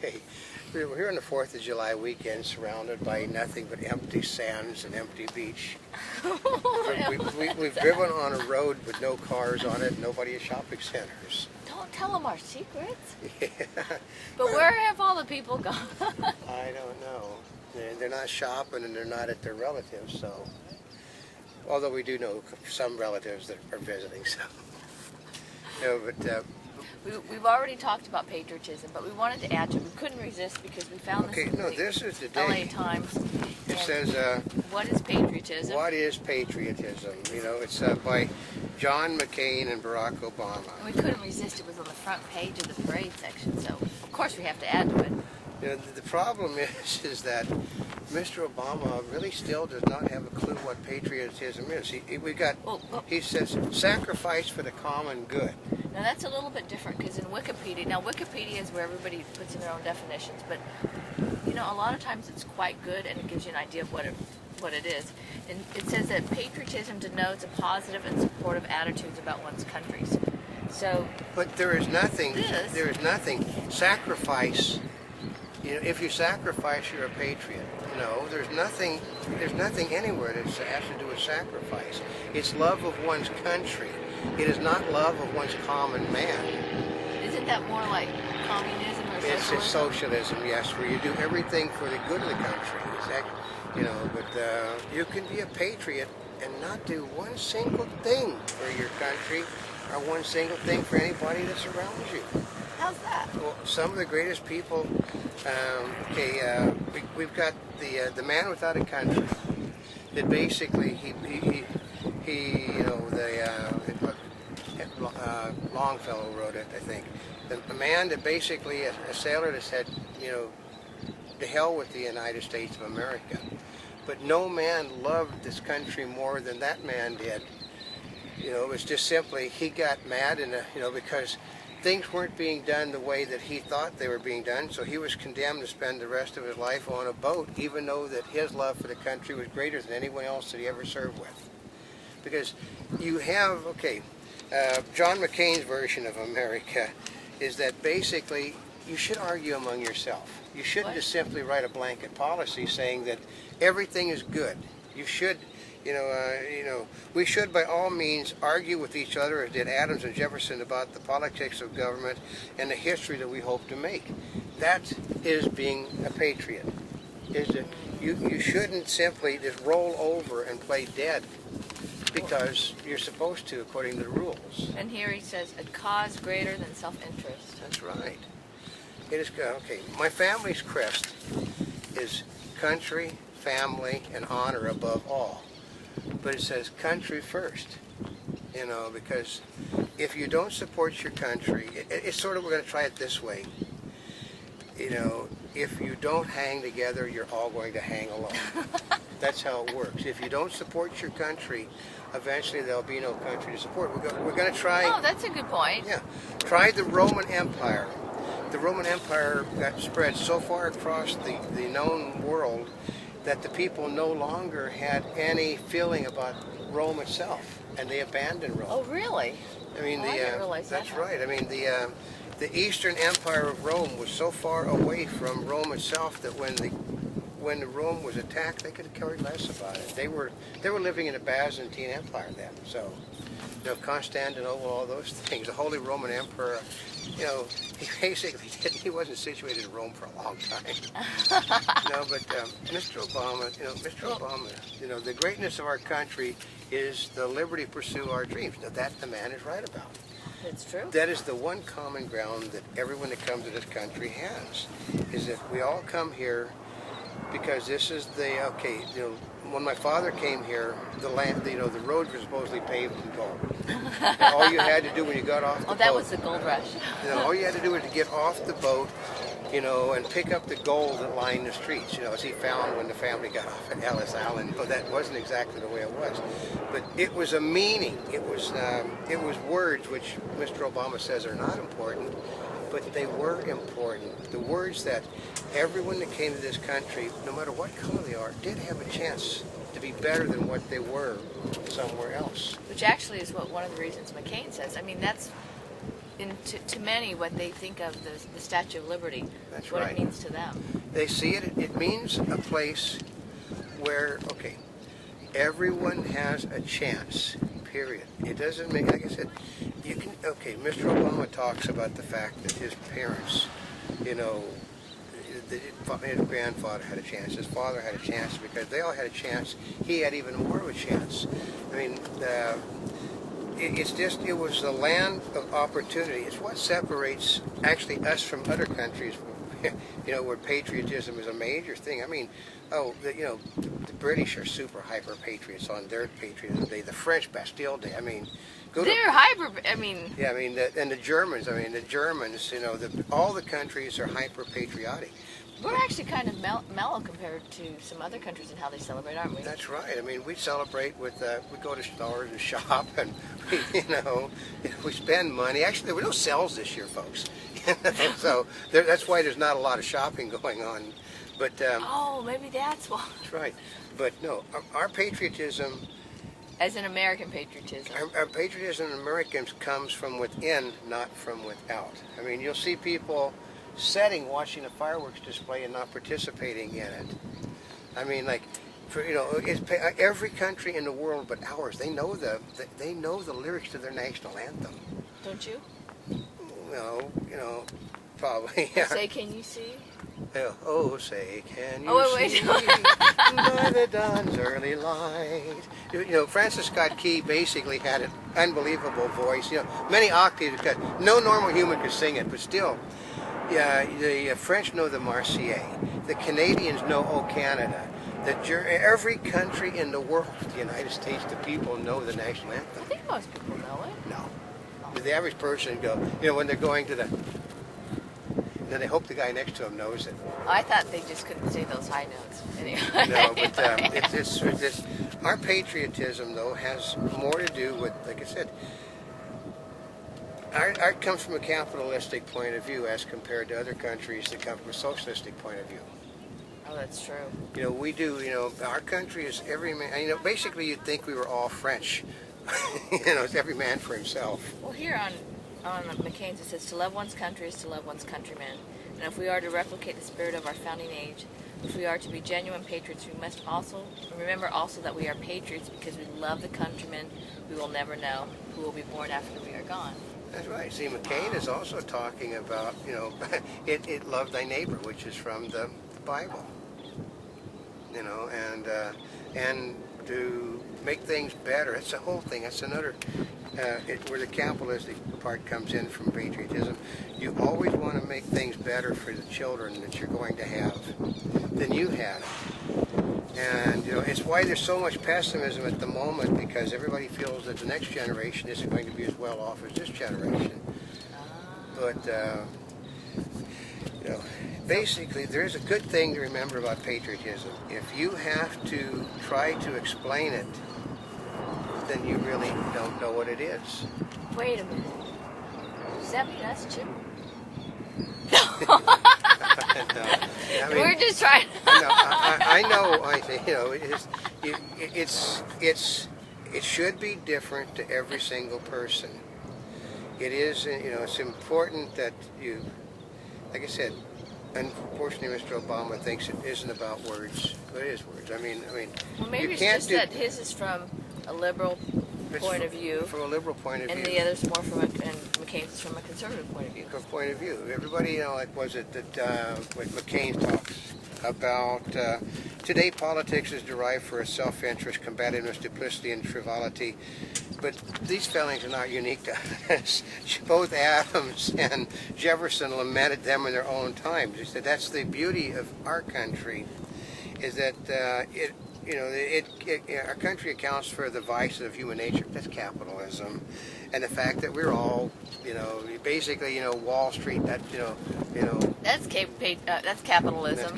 Okay, we're here on the 4th of July weekend, surrounded by nothing but empty sands and empty beach. We've driven on a road with no cars on it, nobody at shopping centers. Don't tell them our secrets. Yeah. But where have all the people gone? I don't know. They're not shopping and they're not at their relatives, so. Although we do know some relatives that are visiting, so. No, but. We've already talked about patriotism, but we wanted to add to it. We couldn't resist because we found this in this is the LA Times. It says, what is patriotism? What is patriotism? You know, it's by John McCain and Barack Obama. And we couldn't resist. It was on the front page of the parade section, so of course we have to add to it. You know, the problem is that Mr. Obama really still does not have a clue what patriotism is. He says sacrifice for the common good. Now that's a little bit different because in Wikipedia, now Wikipedia is where everybody puts in their own definitions, but you know, a lot of times it's quite good and it gives you an idea of what it is. And it says that patriotism denotes a positive and supportive attitudes about one's countries. So, but there is nothing. Sacrifice. You know, if you sacrifice, you're a patriot. No, there's nothing anywhere that has to do with sacrifice. It's love of one's country. It is not love of one's common man. Isn't that more like communism or socialism? It's socialism, yes, where you do everything for the good of the country. You know, but you can be a patriot and not do one single thing for your country or one single thing for anybody that's around you. How's that? Well, some of the greatest people. We've got the Man Without a Country. That basically he you know, Longfellow wrote it, I think. The man that basically a sailor that said, you know, to hell with the United States of America. But no man loved this country more than that man did. You know, it was just simply he got mad because things weren't being done the way that he thought they were being done, so he was condemned to spend the rest of his life on a boat, even though that his love for the country was greater than anyone else that he ever served with. Because you have, John McCain's version of America is that basically you should argue among yourself. You shouldn't just simply write a blanket policy saying that everything is good. You should, we should by all means argue with each other, as did Adams and Jefferson, about the politics of government and the history that we hope to make. That is being a patriot. You shouldn't simply just roll over and play dead because you're supposed to, according to the rules. And here he says, a cause greater than self-interest. That's right. It is okay. My family's crest is country, family, and honor above all. But it says country first, you know, because if you don't support your country, it's sort of, we're going to try it this way. You know, if you don't hang together, you're all going to hang alone. That's how it works. If you don't support your country, eventually there'll be no country to support. We're going to try... Oh, that's a good point. Yeah. Try the Roman Empire. The Roman Empire got spread so far across the known world that the people no longer had any feeling about Rome itself, and they abandoned Rome. Oh, really? I mean, I didn't realize that. That's right. I mean, the Eastern Empire of Rome was so far away from Rome itself that when the Rome was attacked, they could care less about it. They were living in a Byzantine Empire then. So, you know, Constantinople, all those things. The Holy Roman Emperor, you know, he wasn't situated in Rome for a long time. No, but Mr. Obama, you know, the greatness of our country is the liberty to pursue our dreams. Now, that the man is right about. It's true. That is the one common ground that everyone that comes to this country has, is that we all come here because this is when my father came here, the roads were supposedly paved in gold. And all you had to do when you got off the boat... that was the gold rush. You know, all you had to do was to get off the boat, you know, and pick up the gold that lined the streets, you know, as he found when the family got off at Ellis Island. Well, that wasn't exactly the way it was. But it was a meaning. It was words, which Mr. Obama says are not important, but they were important. The words that everyone that came to this country, no matter what color they are, did have a chance to be better than what they were somewhere else. Which actually is what one of the reasons McCain says. I mean, that's to many what they think of the Statue of Liberty. That's what right. it means to them. They see it. It means a place where, okay, everyone has a chance. Period. It doesn't make, like I said, you can. Okay, Mr. Obama talks about the fact that his parents, you know, his grandfather had a chance, his father had a chance, because they all had a chance. He had even more of a chance. I mean, it was the land of opportunity. It's what separates actually us from other countries, you know, where patriotism is a major thing. I mean, the British are super hyper patriots on their Patriotism Day. The French Bastille Day. I mean, they're hyper. I mean, yeah. I mean, and the Germans. I mean, the Germans. You know, all the countries are hyper patriotic. We're actually kind of mellow compared to some other countries in how they celebrate, aren't we? That's right. I mean, we celebrate with, we go to stores and shop, and we spend money. Actually, there were no sales this year, folks. So that's why there's not a lot of shopping going on. But oh, maybe that's why. That's right. But no, our patriotism, as an American patriotism, our patriotism in Americans comes from within, not from without. I mean, you'll see people watching a fireworks display and not participating in it. I mean, like, every country in the world but ours, they know the lyrics to their national anthem. Don't you? No, probably. Yeah. Say, can you see? Oh, say, can you see by the dawn's early light? Francis Scott Key basically had an unbelievable voice. Many octaves, because no normal human could sing it, but still. Yeah, the French know the Marseillaise. The Canadians know "O Canada." Every country in the world, the United States, the people know the national anthem. I think most people know it. No. The average person when they're going to then they hope the guy next to them knows it. I thought they just couldn't say those high notes. Anyway. No, but it's our patriotism, though, has more to do with, like I said, Art comes from a capitalistic point of view as compared to other countries that come from a socialistic point of view. Oh, that's true. We do, our country is every man, basically you'd think we were all French. It's every man for himself. Well, here on McCain's it says, to love one's country is to love one's countrymen. And if we are to replicate the spirit of our founding age, if we are to be genuine patriots, we must also remember that we are patriots because we love the countrymen we will never know, who will be born after we are gone. That's right. See, McCain is also talking about, it love thy neighbor, which is from the Bible. And to make things better. It's the whole thing. That's another, where the capitalistic part comes in from patriotism. You always want to make things better for the children that you're going to have than you had. And, it's why there's so much pessimism at the moment, because everybody feels that the next generation isn't going to be as well off as this generation. But, basically, there's a good thing to remember about patriotism. If you have to try to explain it, then you really don't know what it is. Wait a minute. Does that mean us, Jim? No. I mean, we're just trying. I know. It should be different to every single person. It is. It's important that you, like I said. Unfortunately, Mr. Obama thinks it isn't about words, but it is words. I mean. Well, maybe it's just that his is from a liberal point of view. From a liberal point of view. And the other's more and McCain's is from a conservative point of view. From a point of view. Everybody, was it that what McCain talks about, today politics is derived for a self-interest, combativeness, duplicity, and frivolity. But these failings are not unique to us. Both Adams and Jefferson lamented them in their own times. They said that's the beauty of our country, is that our country accounts for the vices of human nature. That's capitalism, and the fact that we're all, basically, Wall Street. That's capitalism. That's capitalism.